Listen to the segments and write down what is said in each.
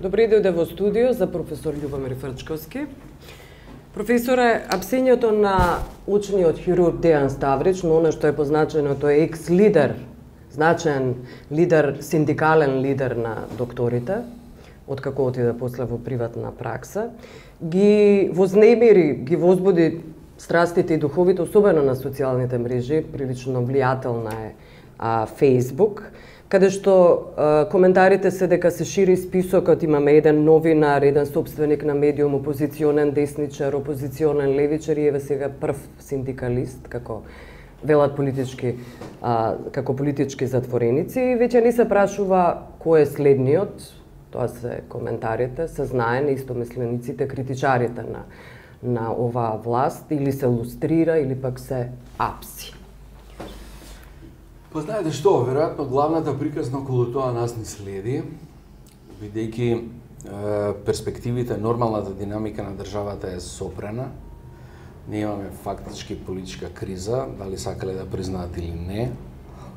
Добре дојде во студио за професор Љубомир Фрчковски. Професоре, апсењето на учениот хирург Дејан Ставрич, но она што е позначено, тој е екс-лидер, значаен лидер, синдикален лидер на докторите, откако отиде после во приватна пракса, ги вознемири, ги возбуди страстите и духовите, особено на социјалните мрежи, прилично влијателна е Facebook, каде што коментарите се дека се шири списокот, имаме еден новинар, еден собственик на медиум, опозиционен десничар, опозиционен левичар и еве сега прв синдикалист, како велат политички, како политички затвореници. И веќе не се прашува кој е следниот, тоа се коментарите, се знае на истомислениците, критичарите на оваа власт, или се лустрира, или пак се апси. Па знаете што, веројатно главната приказна околу тоа нас не следи, бидејќи перспективите, нормалната динамика на државата е сопрена. Не имаме фактички политичка криза, дали сакале да признаат или не.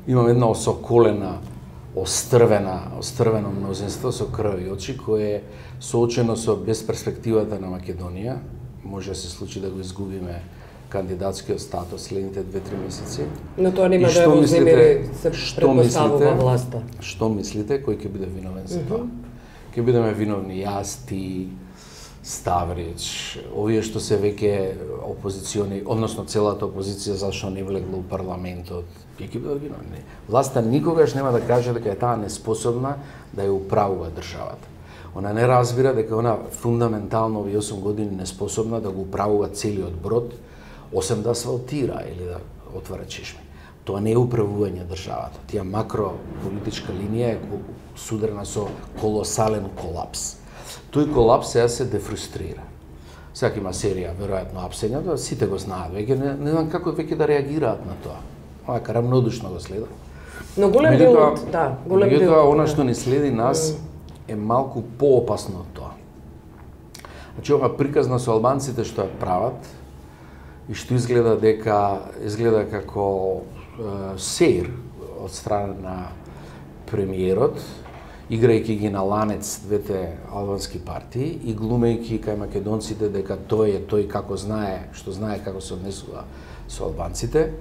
Имаме една осоколена, острвено мнозинство со крв и очи, кое е соочено со безперспективата на Македонија. Може да се случи да го изгубиме кандидатскиот статус следните 2-3 месеци. Но тоа нема да го земери, се предпоставува власта. Што мислите, кој ќе биде виновен за тоа? Ќе бидеме виновни јас, ти, Ставрич, овие што се веќе опозициони, односно целата опозиција зашто не влегло у парламентот, ќе бидат виновни. Власта никогаш нема да каже дека е таа неспособна да ја управува државата. Она не разбира дека она фундаментално овие 8 години неспособна да го управува целиот брод, осем да асфалтира или да отвара чешми. Тоа не е управување државата. Таа макрополитичка линија е судрена со колосален колапс. Тој колапс сега се дефрустрира. Сега има серија, веројатно, апсења, сите го знаат, веќе не знам како веќе да реагираат на тоа. Ова рамнодушно го следат. Но голем дел од, да, голем дел. Меѓутоа, она што ни следи нас е малку поопасно од тоа. Значи, ова приказна со албанците што ја прават, и што изгледа како сеир од страна на премиерот, играјќи ги на ланец двете албански партии и глумејќи кај македонците дека тој е тој како знае, што знае како се однесува со албанците,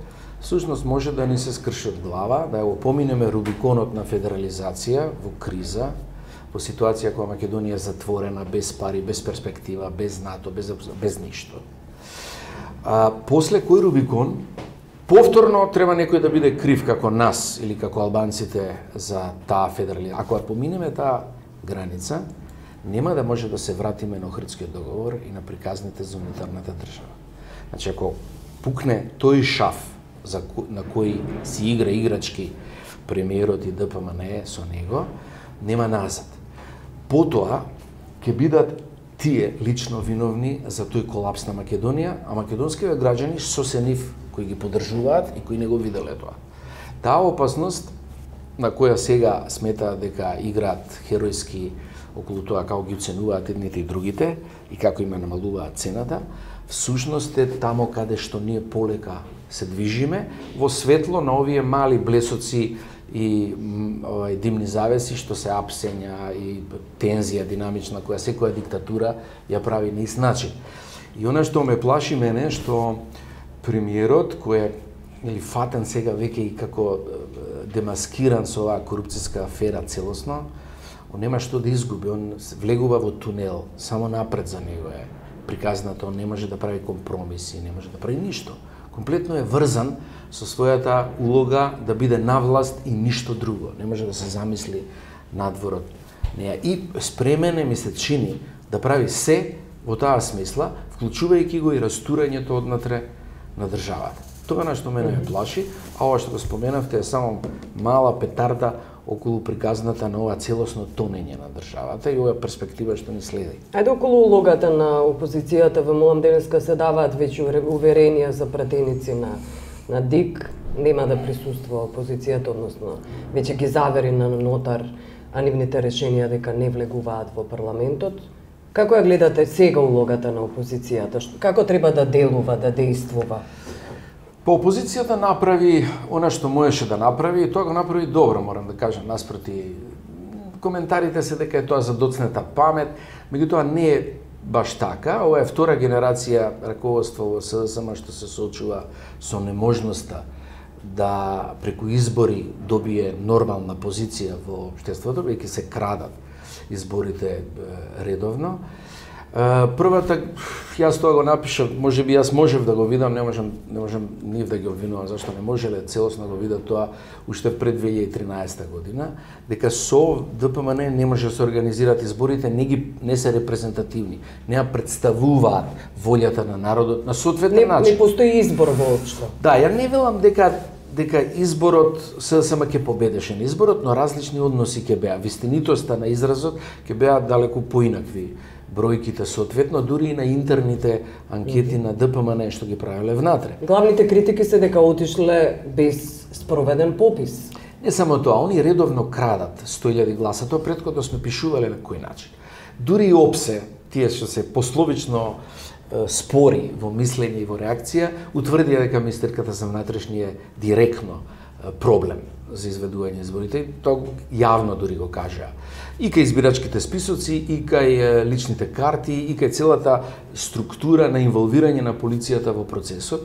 всушност може да ни се скрши од глава, да ја опоминеме рубиконот на федерализација во криза, во ситуација кога Македонија е затворена, без пари, без перспектива, без НАТО, без ништо. После кој рубикон, повторно треба некој да биде крив како нас или како албанците за таа федерализација. Ако ја поминеме таа граница, нема да може да се вратиме на Охридскиот договор и на приказните за унитарната држава. Значи, ако пукне тој шаф на кој си игра играчки премиерот и ДПМН со него, нема назад. Потоа ќе бидат тие лично виновни за тој колапс на Македонија, а македонските граѓани со се нив кои ги поддржуваат и кои не го виделе тоа. Таа опасност на која сега сметаат дека играат херојски околу тоа како ги оценуваат едните и другите и како им намалуваат цената, всушност е тамо каде што ние полека се движиме во светло на овие мали блесоци и димни завеси што се апсења и тензија динамична која секоја диктатура ја прави на ист начин. И она што ме плаши мене што премиерот кој е фатен сега веќе и како демаскиран со оваа корупцијска афера целосно, он нема што да изгуби, он влегува во тунел, само напред за него е приказната, он не може да прави компромиси, не може да прави ништо. Комплетно е врзан со својата улога да биде на власт и ништо друго. Не може да се замисли надвор од неја. И спремен е, ми се чини, да прави се во таа смисла, вклучувајќи го и растурањето однатре на државата. Тоа на што мене ме плаши, а ова што го споменавте е само мала петарда околу приказната на ова целосно тонење на државата и оваа перспектива што ни следи. Ајде околу улогата на опозицијата, ве молам, денеска се даваат веќе уверенија за пратеници на ДИК, нема да присуствува опозицијата, односно веќе ги завери на нотар, а нивните решенија дека не влегуваат во парламентот. Како ја гледате сега улогата на опозицијата? Како треба да делува, да действува? Па опозицијата направи она што можеше да направи и тоа го направи добро, морам да кажам, наспроти коментарите се дека е тоа за доцнета памет, меѓутоа не е баш така. Ова е втора генерација раководство во СДСМ што се соочува со неможноста да преку избори добие нормална позиција во општеството, веќе се крадат изборите редовно. Првата, јас тоа го напишав, можеби јас можев да го видам, не можам нив да ги обвинувам зашто не можеле целосно го видат тоа уште пред 2013 година, дека со ДПМН не може да се организираат изборите, не се репрезентативни, не представуваат волјата на народот на соодветен начин. Не постои избор воопшто. Да, ја не велам дека изборот СДСМ ќе победеше на изборот, но различни односи ќе беа. Вистинитоста на изразот ќе беа далеку поинакви бројките соодветно, дури и на интерните анкети на ДПМН што ги правеле внатре. Главните критики се дека отишле без спроведен попис. Не само тоа, они редовно крадат 100.000 гласа, тоа претходно сме пишувале на кој начин. Дури и ОПСЕ, тие што се пословично спори во мислење и во реакција, утврдија дека министерката за внатрешни е директно проблем за изведување изборите, тоа јавно дури го кажа. И кај избирачките списоци, и кај личните карти, и кај целата структура на инволвирање на полицијата во процесот.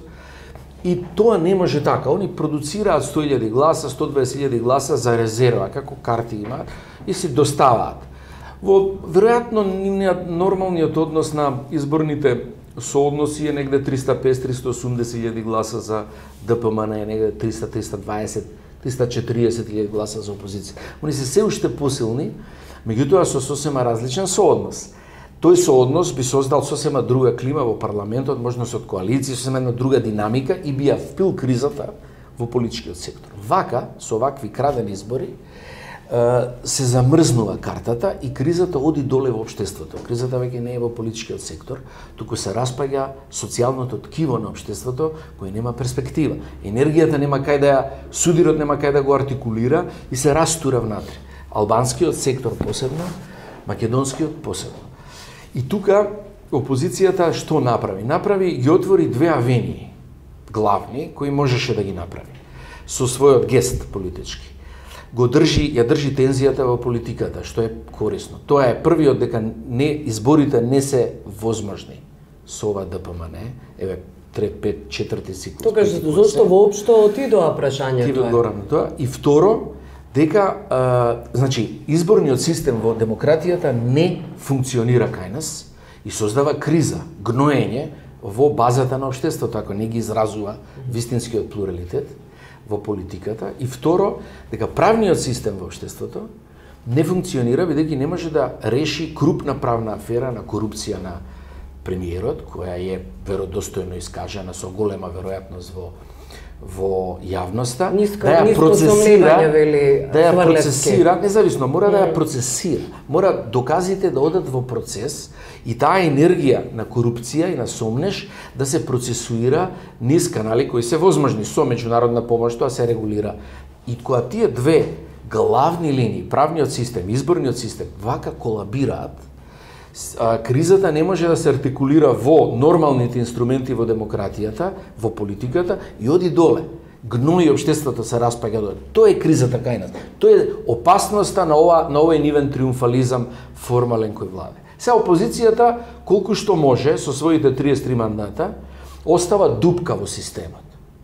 И тоа не може така. Они продуцираат 100.000 гласа, 120.000 гласа за резерва, како карти имаат, и се доставаат. Веројатно, нормалниот однос на изборните соодноси е негде 350-380.000 гласа за ДПМН, е негде 300-320-340.000 гласа за опозиција. Они се уште посилни, меѓутоа со сосема различен сооднос. Тој сооднос би создал сосема друга клима во парламентот, можност од коалиција, сосема една друга динамика и би ја впил кризата во политичкиот сектор. Вака, со вакви крадени избори, се замрзнува картата и кризата оди доле во општеството. Кризата веќе не е во политичкиот сектор, туку се распаѓа социјалното ткиво на општеството кој нема перспектива. Енергијата нема кај да ја, судирот нема кај да го артикулира и се растура внатре. Албанскиот сектор посебно, македонскиот посебно. И тука опозицијата што направи? Направи ги отвори две авении главни кои можеше да ги направи со својот гест политички. Ја држи тензијата во политиката, што е корисно. Тоа е првиот дека изборите не се возможни со ова ДПМН, еве 3-5-4 ciklus. Тогаш зошто воопшто отидоа прашањето? Ти одговорам на тоа. И второ, дека значи изборниот систем во демократијата не функционира кај нас и создава криза, гноење во базата на општеството, ако не ги изразува вистинскиот плуралитет во политиката. И второ, дека правниот систем во општеството не функционира бидејќи не може да реши крупна правна афера на корупција на премиерот, која е веродостојно искажана со голема веројатност во јавноста, да ја процесира, независно, мора да ја процесира. Мора доказите да одат во процес и таа енергија на корупција и на сомнеш да се процесуира низ канали кои се возможни со меѓународна помош, тоа се регулира. И кога тие две главни линии, правниот систем, изборниот систем, вака колабираат, кризата не може да се артикулира во нормалните инструменти во демократијата, во политиката и оди доле. Гнои општеството се распаѓа доле. Тоа е кризата кај нас. Тоа е опасноста на овој нивен триумфализам формален кој владе. Сега опозицијата, колку што може, со своите 33 мандата, остава дупка во системот,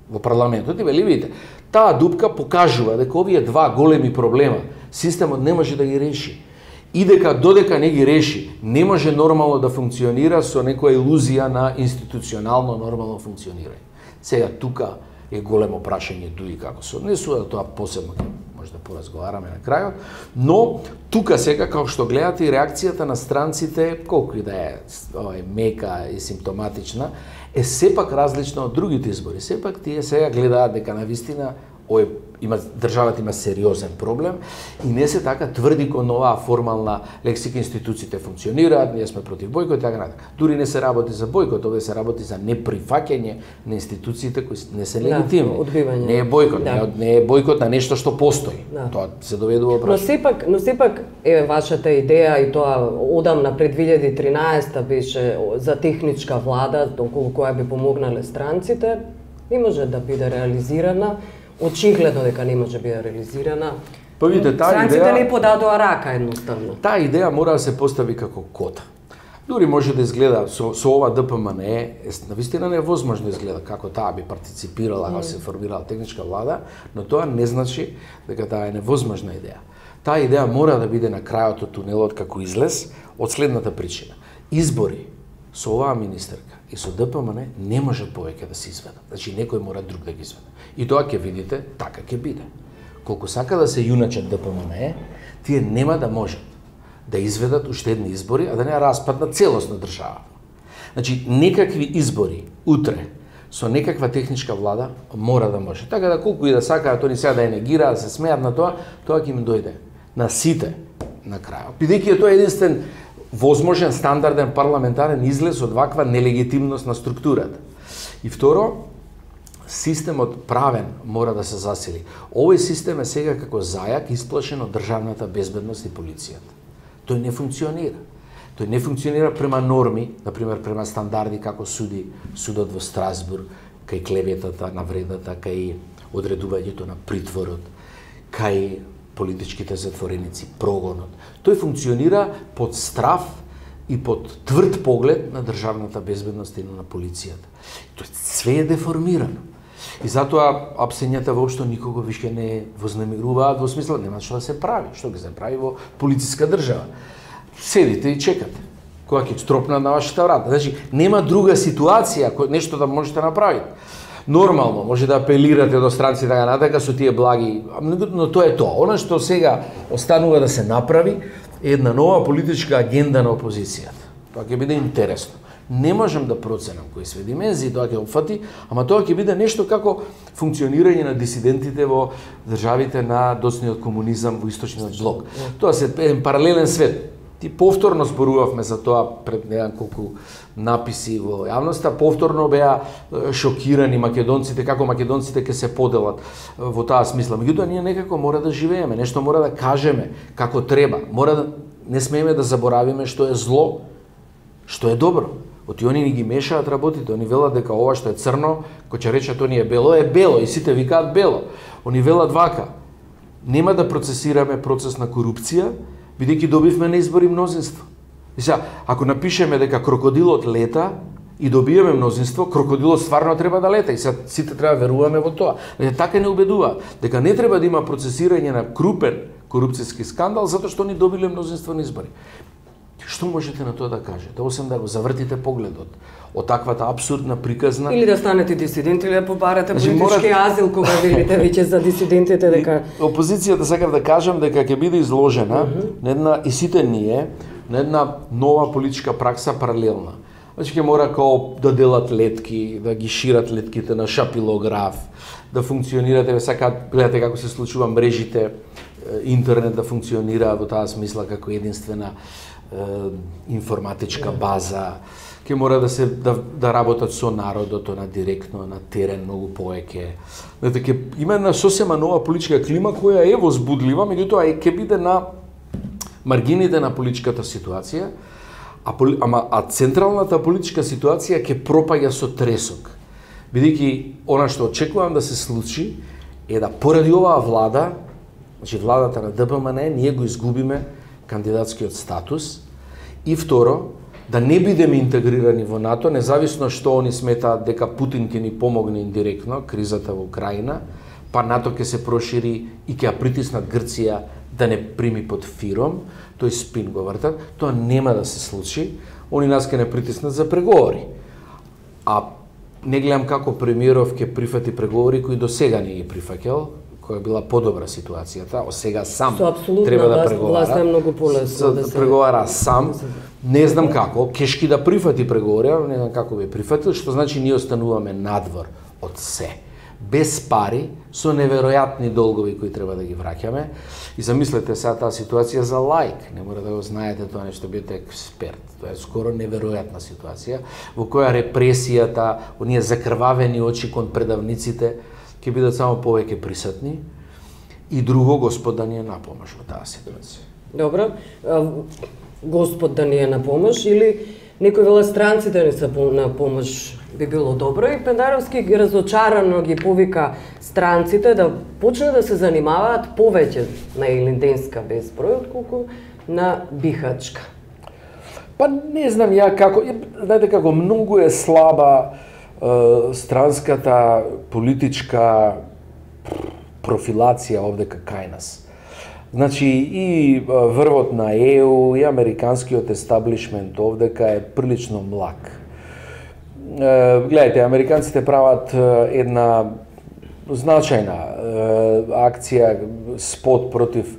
во парламентот. И вели, видите, таа дупка покажува дека овие два големи проблема системот не може да ги реши. И дека додека не ги реши, не може нормално да функционира со некоја илузија на институционално нормално функционирање. Сега тука е големо прашање дуи како се однесува, тоа посебно може да поразговараме на крајот, но тука сега како што гледате и реакцијата на странците, колку и да е мека и симптоматична, е сепак различна од другите избори. Сепак тие сега гледаат дека навистина државата има сериозен проблем и не се така тврди кон оваа формална лексика, институциите функционираат, ние сме против бојкот и така натаму. Дури не се работи за бојкот, овде се работи за неприфаќање на институциите кои не се легитимни. Не е бојкот, не е бојкот на нешто што постои. Тоа се доведува прашање. Но сепак е вашата идеја и тоа одамна пред 2013 беше за техничка влада, околу која би помогнале странците, не може да биде реализирана. Очигледно дека не може да биде реализирана. Па видите, таа Странците идеја... не подадоа рака едноставно. Таа идеја мора да се постави како кота. Дури може да изгледа со ова ДПМН навистина невозможно изгледа како таа би партиципирала, ако се формирала техничка влада, но тоа не значи дека таа е невозможна идеја. Таа идеја мора да биде на крајот од тунелот како излез од следната причина. Избори со оваа министерка и со ДПМН не може повеќе да се изведат. Значи некој мора друг да ги изведе. И тоа ќе видите, така ќе биде. Колку сака да се јуначат ДПМН, тие нема да можат да изведат уште едни избори, а да не распаднат целосно држава. Значи, некакви избори утре со некаква техничка влада мора да може. Така да колку и да сакаат они сега да ја негираат, да се смеат на тоа ќе им дојде на сите на крајот. Бидејќи тоа е единствен возможен стандарден парламентарен излез од ваква нелегитимност на структурата. И второ, системот правен мора да се засили. Овој систем е сега како зајак исплашен од државната безбедност и полицијата. Тој не функционира. Тој не функционира према норми, например према стандарди како суди судот во Страсбург, кај клеветата, навредата, кај одредувањето на притворот, кај политичките затвореници, прогонот. Тој функционира под страв и под тврд поглед на државната безбедност и на полицијата. Тој све е деформирано. И затоа апсењата воопшто никого више не вознемируваат, во смисла нема што да се прави, што ќе се прави во полициска држава. Седите и чекате кога ќе стропнат на вашата врата. Значи нема друга ситуација кој нешто да можете да направите. Нормално може да апелирате до странци така натака со тие благи, но тоа е тоа. Она што сега останува да се направи е една нова политичка агенда на опозицијата. Тоа ќе биде интересно. Не можам да проценам кои све димензии тоа ќе опфати, ама тоа ќе биде нешто како функционирање на дисидентите во државите на доцниот комунизам во источниот блок. Тоа се еден паралелен свет. Ти повторно зборувавме за тоа пред неколку написи во јавноста, повторно беа шокирани македонците, како македонците ќе се поделат во таа смисла. Меѓутоа ние некако мора да живееме, нешто мора да кажеме како треба. Не смееме да заборавиме што е зло, што е добро. Оти они ни ги мешаат работите, они велат дека ова што е црно, кој ќе речат они е бело и сите викаат бело. Они велат вака. Нема да процесираме процес на корупција, бидејќи добивме на избори мнозинство. И сега, ако напишеме дека крокодилот лета и добиеме мнозинство, крокодилот стварно треба да лета и сега сите треба да веруваме во тоа. Така не убедува дека не треба да има процесирање на крупен корупцијски скандал затоа што ни добиле мнозинство на избори. Што можете на тоа да кажете, освен да го завртите погледот од таквата абсурдна приказна? Или да станете дисидент, или да побарате политички азил кога велите веќе за дисидентите дека... Опозицијата сакав да кажам дека ќе биде изложена на една, и сите ние, на една нова политичка пракса паралелна. Значи ќе мора као да делат летки, да ги шират летките на шапилограф, да функционирате, сакаат, гледате како се случува мрежите, интернет да функционира во таа смисла како единствена информатичка база, ќе мора да работат со народот, на директно, на терен многу повеќе. Ќе има една сосема нова политичка клима која е возбудлива, меѓутоа ќе биде на маргините на политичката ситуација, а централната политичка ситуација ќе пропаѓа со тресок. Бидејќи она што очекувам да се случи е да поради оваа влада, значи владата на ДПМН, ние го изгубиме кандидатскиот статус и второ, да не бидеме интегрирани во НАТО, независно што они сметаат дека Путин ќе ни помогне индиректно, кризата во Украина, па НАТО ќе се прошири и ќе ја притиснат Грција да не прими под фиром, тој спин го вртат, тоа нема да се случи, они нас ќе не притиснат за преговори. А не гледам како премиеров ќе прифати преговори кои до сега не ги прифаќал, која била подобра ситуацијата, сега сам треба да преговара. Власта е многу полесно да преговара сам. Не знам како, кешки да прифати преговори, не знам како би прифатил, што значи ние остануваме надвор од се. Без пари, со неверојатни долгови кои треба да ги враќаме. И замислете сега таа ситуација за лаик, не мора да го знаете тоа нешто, бидете експерт. Тоа е скоро неверојатна ситуација во која репресијата, оние закрвавени очи кон предавниците ќе бидат само повеќе присутни. И друго, Господ да ни е на помош во таа ситуација. Добро, Господ да ни е на помош или некои вела странците не се на помош би било добро и Пендаровски ги разочарано ги повика странците да почнат да се занимаваат повеќе на Илинденска безброј отколку на Бихачка. Па не знам ја како, знаете како многу е слаба странската политичка профилација овдека кај нас. Значи и врвот на ЕУ и американскиот естаблишмент овдека е прилично млак. Гледайте, американците прават една значајна акција, спот против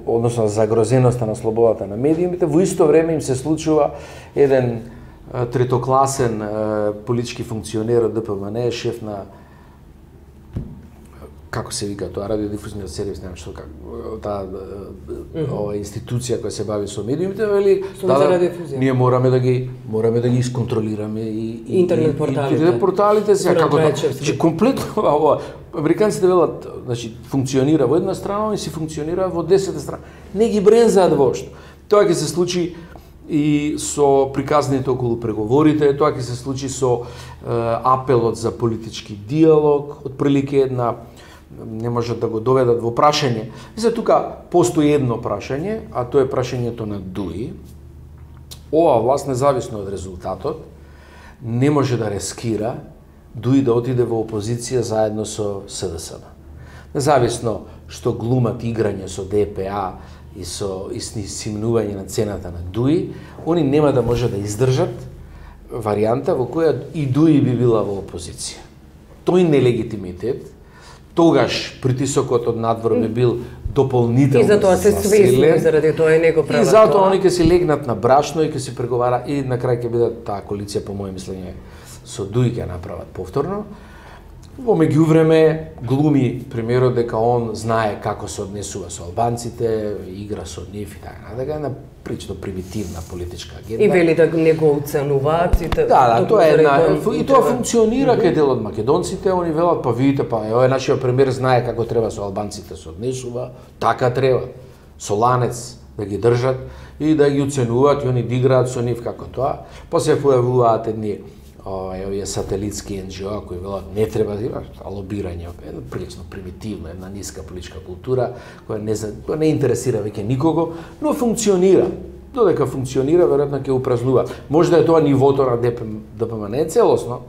односно загрозеноста на слободата на медиумите. Во исто време им се случува еден третокласен политички функционер од ДПМН, шеф на како се вика тоа, радиодифузниот сервис, немам што како, таа институција која се бави со медиумите, вели ние мораме да ги исконтролираме и интернет порталите се како тоа. Значи комплетно ова американците велат, значи функционира во една страна, и си функционира во 10 страна. Не ги брензаат воопшто. Тоа ќе се случи и со приказните околу преговорите, тоа ќе се случи со апелот за политички диалог, отприлike една не можат да го доведат во прашање. И за тука постои едно прашање, а тоа е прашањето на Дуи. Ова власт, независно од резултатот, не може да рискира Дуи да отиде во опозиција заедно со СДСМ. Независно што глумат играње со ДПА и со симнување на цената на Дуи, они нема да може да издржат варијанта во која и Дуи би била во опозиција. Тој нелегитимитет, тогаш притисокот од надвор би бил дополнително. И затоа се свесни, заради тоа и него прават. И затоа они ќе си легнат на брашно и ќе си преговара и на крај ќе бидат таа коалиција, по моје мислење, со Дуи ќе направат повторно. Во меѓувреме глуми премиерот дека он знае како се однесува со албанците, игра со нив и така натаму, една прилично примитивна политичка агенда. И вели да не го оценуваат и да, тоа е една и тоа функционира кај дел од македонците, они велат па видите па овој нашиот премиер знае како треба со албанците се однесува, така треба. Со ланец да ги држат и да ги оценуваат и они да играат со нив како тоа. Па се појавуваат едни овие сателитски НГО кои велат не треба да има лобирање, една прилично примитивна, една ниска политичка култура која не интересира веќе никого, но функционира. Додека функционира, веројатно ќе упразнува. Може да е тоа нивото на ДПМН целосно.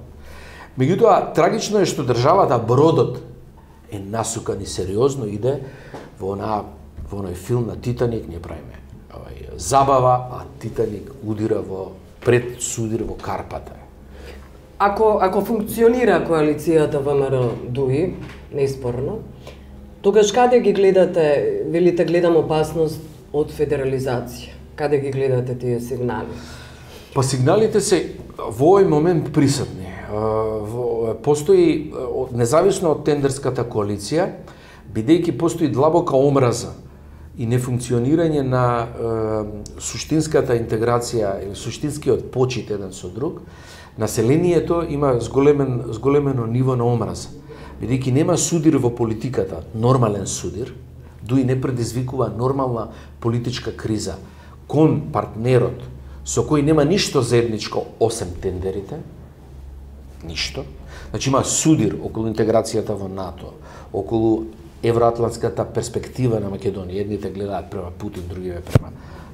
Меѓутоа трагично е што државата, бродот е насукан и сериозно иде во оној филм на Титаник, ние правиме забава, а Титаник удира во предсудир во Карпата. Ако функционира коалицијата ВМРО Дуи, неспорно, тогаш каде ги гледате, велите гледам опасност од федерализација? Каде ги гледате тие сигнали? Па сигналите се во овој момент присутни. Постои, независно од тендерската коалиција, бидејќи постои длабока омраза и нефункционирање на суштинската интеграција и суштинскиот почит еден со друг, населението има зголемено ниво на омраза. Бидејќи нема судир во политиката, нормален судир, Дуи не предизвикува нормална политичка криза кон партнерот со кој нема ништо заедничко осем тендерите, ништо. Значи има судир околу интеграцијата во НАТО, околу евроатлантската перспектива на Македонија. Едните гледаат према Путин, другиве према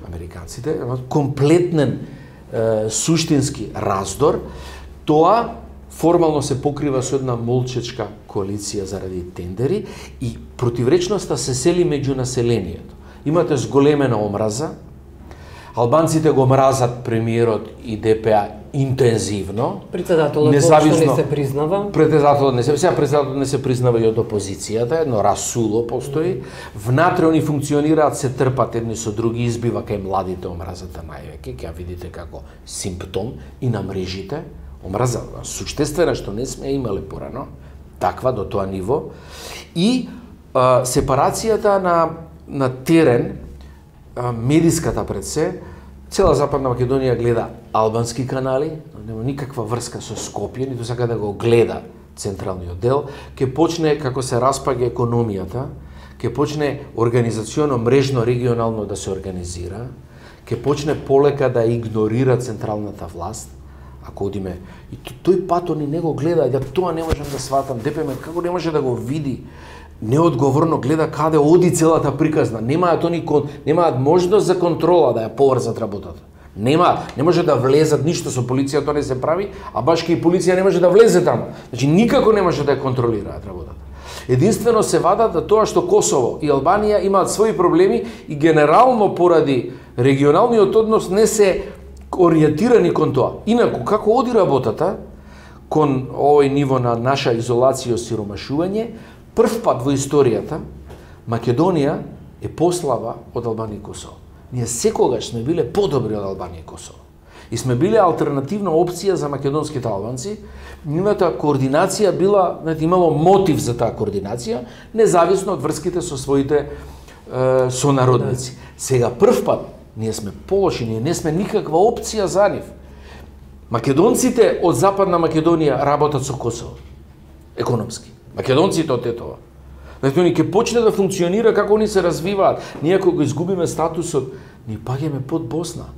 американците. Комплетен суштински раздор. Тоа формално се покрива со една молчечка коалиција заради тендери и противречноста се сели меѓу населението. Имате зголемена омраза, албанците го мразат премиерот и ДПА интензивно. Председателот не се признава. Председателот не се признава и од опозицијата, едно расуло постои. Внатре они функционираат, се трпат едни со други, избива кај младите омразата највеќе, ќе видите како симптом и на мрежите. Омраза суштествена што не сме имале порано, таква до тоа ниво. И сепарацијата на терен, медиската пред се, цела Западна Македонија гледа албански канали, нема никаква врска со Скопје, ниту сака да го гледа централниот дел, ќе почне како се распаѓа економијата, ќе почне организационо, мрежно, регионално да се организира, ќе почне полека да игнорира централната власт, ако одиме. И тој пат они не го гледа, ја тоа не можам да сватам, ДПМН како не може да го види, неодговорно гледа каде оди целата приказна, немаат можност за контрола да ја поврзат работата. Не може да влезат ништо со полицијата, не се прави, а баш и полиција не може да влезе таму. Значи никако не може да ја контролираат работата. Единствено се вадат да тоа што Косово и Албанија имаат своји проблеми и генерално поради регионалниот однос не се ориентирани кон тоа. Инаку, како оди работата кон овој ниво на наша изолација и осиромашување, прв пат во историјата Македонија е послаба од Албанија и Косово. Ние секогаш сме биле подобри од Албанија и Косово. И сме биле алтернативна опција за македонските албанци. Нивната координација била, имало мотив за таа координација, независно од врските со своите сонародници. Сега прв пат ние сме полоши, ние не сме никаква опција за нив. Македонците од Западна Македонија работат со Косово. Економски. Македонците од Тетова. Значи, они ќе почне да функционира како они се развиваат. Ние ако го изгубиме статусот, ние паѓаме под Босна.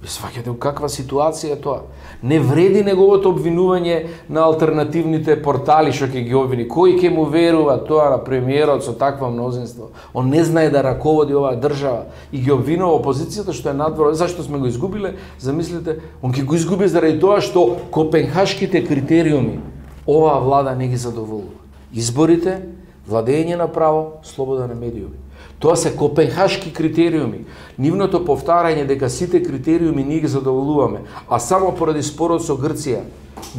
Ви сваќате каква ситуација е тоа. Не вреди неговото обвинување на алтернативните портали што ќе ги обвини. Кој ќе му верува тоа на премиерот со такво мнозинство? Он не знае да раководи оваа држава и ги обвинува опозицијата што е надвор. Зашто сме го изгубиле? Замислите, он ќе го изгуби заради тоа што копенхашките критериуми оваа влада не ги задоволува. Изборите, владење на право, слобода на медиуми. Тоа се копенхашки критериуми. Нивното повтарање дека сите критериуми ние ги задоволуваме, а само поради спорот со Грција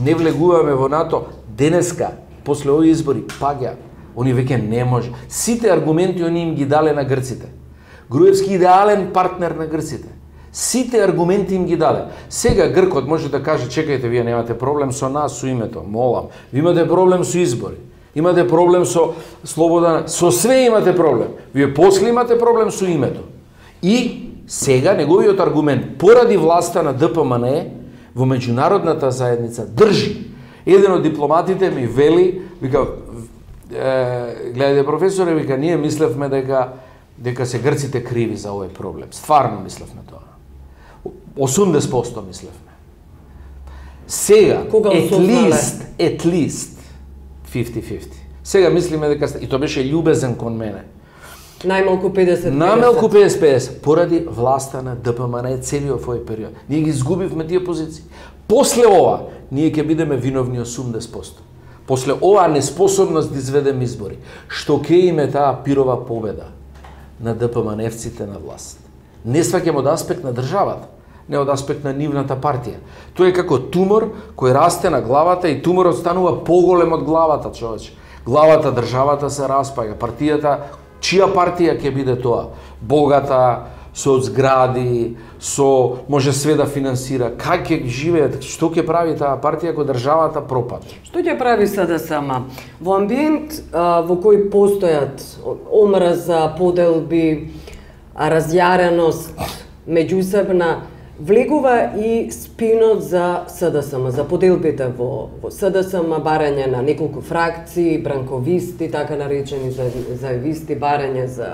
не влегуваме во НАТО, денеска, после овие избори, паѓа. Они веќе не може. Сите аргументи они им ги дале на грците. Груевски идеален партнер на грците. Сите аргументи им ги даде. Сега Гркот може да каже, чекајте, вие немате проблем со нас, со името, молам. Ви имате проблем со избори. Имате проблем со слобода, со све имате проблем. Вие после имате проблем со името. И сега неговиот аргумент поради власта на ДПМН во меѓународната заедница држи. Еден од дипломатите ми вели, вика, гледајте професоре, вика, ние мислевме дека се грците криви за овој проблем. Стварно мислевме тоа. 80% мислевме. Сега, at least 50-50. Сега мислиме дека и тоа беше љубезен кон мене. Најмалку 50-50. Најмалку 50-50 поради власта на ДПМН целиот овој период. Ние ги изгубивме тие позиции. После ова ние ќе бидеме виновни 80%. После оваа неспособност да изведеме избори, што ќе име таа пирова победа на ДПМН-евците на власт. Не сваќам од аспект на државата, не од аспект на нивната партија. Тоа е како тумор кој расте на главата и туморот станува поголем од главата, човече. Главата, државата се распаѓа, партијата, чија партија ќе биде тоа? Богата, со згради, со може све да финансира. Как ќе живеат? Што ќе прави таа партија ако државата пропадне? Што ќе прави СДСМ? Во амбиент во кој постојат омраза, поделби, разјареност меѓусебна, влегува и спинот за СДСМ, за поделбите во СДСМ, барање на неколку фракции, бранковисти, така наречени заевисти, барање за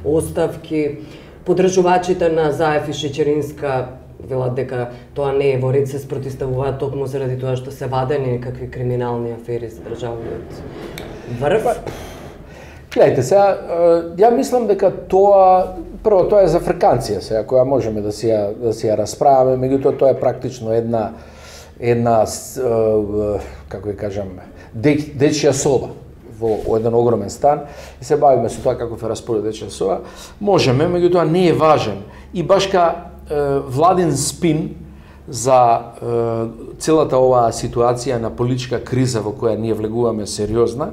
оставки. Подржувачите на Заев и Шечеринска велат дека тоа не е во ред, се спротивставуваат токму заради тоа што се вадени некакви криминални афери за државниот врв. Гледајте, сега, ја мислам дека тоа, прво, тоа е за фрканција сега, која можеме да си ја расправаме, меѓутоа тоа е практично една како ја кажам, дечја соба во еден огромен стан и се бавиме со тоа како ќе распореди дечја соба. Можеме, меѓутоа не е важен. И башка владин спин за целата оваа ситуација на политичка криза во која ние влегуваме сериозна,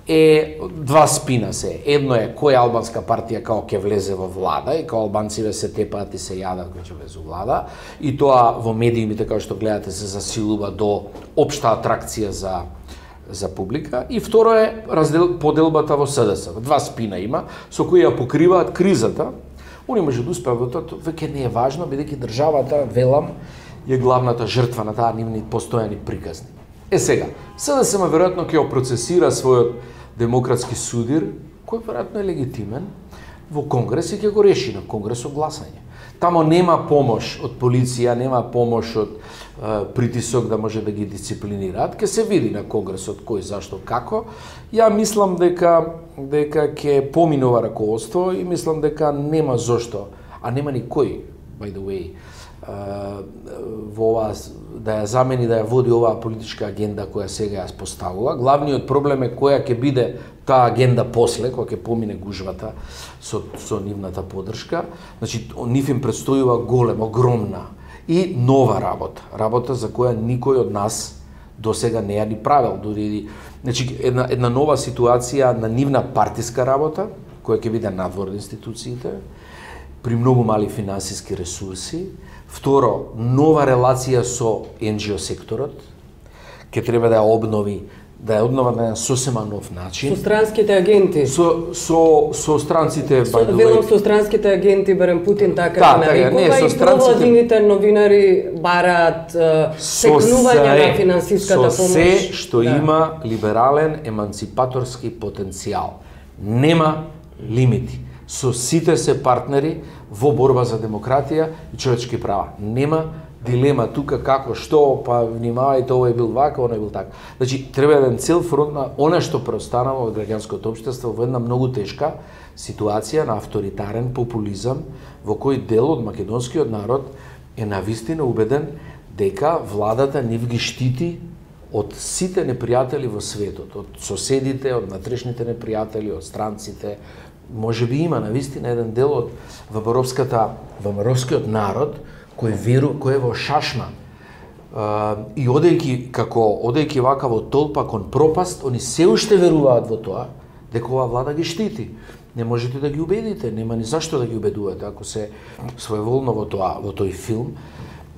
е два спина се. Едно е која албанска партија као ќе влезе во влада и као албанците се тепаат и се јадат кој ќе влезе во влада и тоа во медиумите како што гледате се засилува до општа атракција за публика и второ е поделбата во СДС. Два спина има со кои ја покриваат кризата. Они може да успеат во тоа, веќе не е важно бидејќи државата, велам, е главната жртва на таа нивни постојани приказни. Сега, СДСМ веројатно ќе процесира својот демократски судир, кој веројатно е легитимен, во Конгрес и ќе го реши на Конгресот гласање. Тамо нема помош од полиција, нема помош од притисок да може да ги дисциплинираат. Ке се види на Конгресот кој, зашто, како. Ја мислам дека ќе помине ова раководство и мислам дека нема зошто, а нема ни кој, by the way, во ова да ја замени, да ја води оваа политичка агенда која сега ја поставува. Главниот проблем е која ќе биде таа агенда после, кога ќе помине гужвата со нивната поддршка. Значи, нив им предстојува голема, огромна и нова работа. Работа за која никој од нас до сега не ја ни правил. Значи, една нова ситуација на нивна партиска работа, која ќе биде надвор од институциите, при многу мали финансиски ресурси. Второ, нова релација со NGO секторот, ќе треба да ја обнови, да ја обнова на сосема нов начин. Со странските агенти. Со странците, велам со странските агенти, барем Путин така ги нарекува, и провладините новинари бараат секнување на финансиската помош. Со се што има либерален еманципаторски потенцијал. Нема лимити. Со сите се партнери во борба за демократија и човечки права. Нема дилема тука како, што, па внимавајте, овој бил вака, оној бил така. Значи, треба еден цел фронт на она што преостанало од граѓанското општество во една многу тешка ситуација на авторитарен популизам, во кој дел од македонскиот народ е навистина убеден дека владата нив ги штити од сите непријатели во светот, од соседите, од натрешните непријатели, од странците. Може би има навистина еден дел од вамаровскиот народ кој е во шашма. И одејќи вака во толпа кон пропаст, они се уште веруваат во тоа дека оваа влада ги штити. Не можете да ги убедите, нема ни зашто да ги убедувате ако се своеволно во тој филм.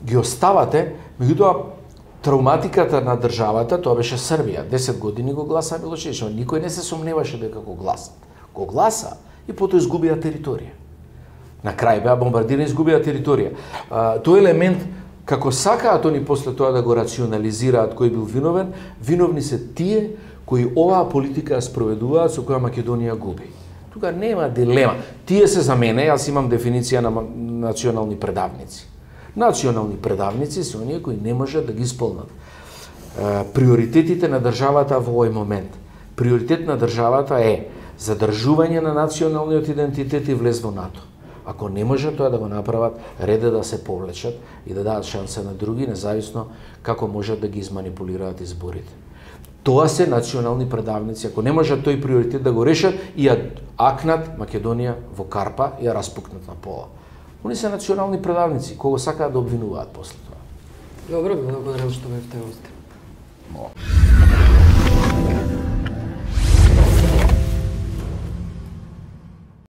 Ги оставате, меѓутоа травматиката на државата, тоа беше Србија. 10 години го гласа Милошевич, никој не се сомневаше дека го гласа. Го гласа и потоа изгубија територија. На крај беа бомбардирани, изгубија територија. Тој елемент, како сакаат они после тоа да го рационализираат кој бил виновен, виновни се тие кои оваа политика ја спроведуваат со која Македонија губи. Тука нема дилема. Тие се за мене, јас имам дефиниција на национални предавници. Национални предавници се оние кои не можат да ги исполнат приоритетите на државата во овој момент. Приоритет на државата е задржување на националниот идентитет и влез во НАТО. Ако не може тоа да го направат, реде да се повлечат и да дадат шанса на други, независно како можат да ги изманипулираат изборите. Тоа се национални предавници. Ако не можат тој приоритет да го решат, и ја акнат Македонија во карпа и ја распукнат на пола. Они се национални предавници, кого сакаат да обвинуваат после тоа. Добро, благодарам што бевте гости.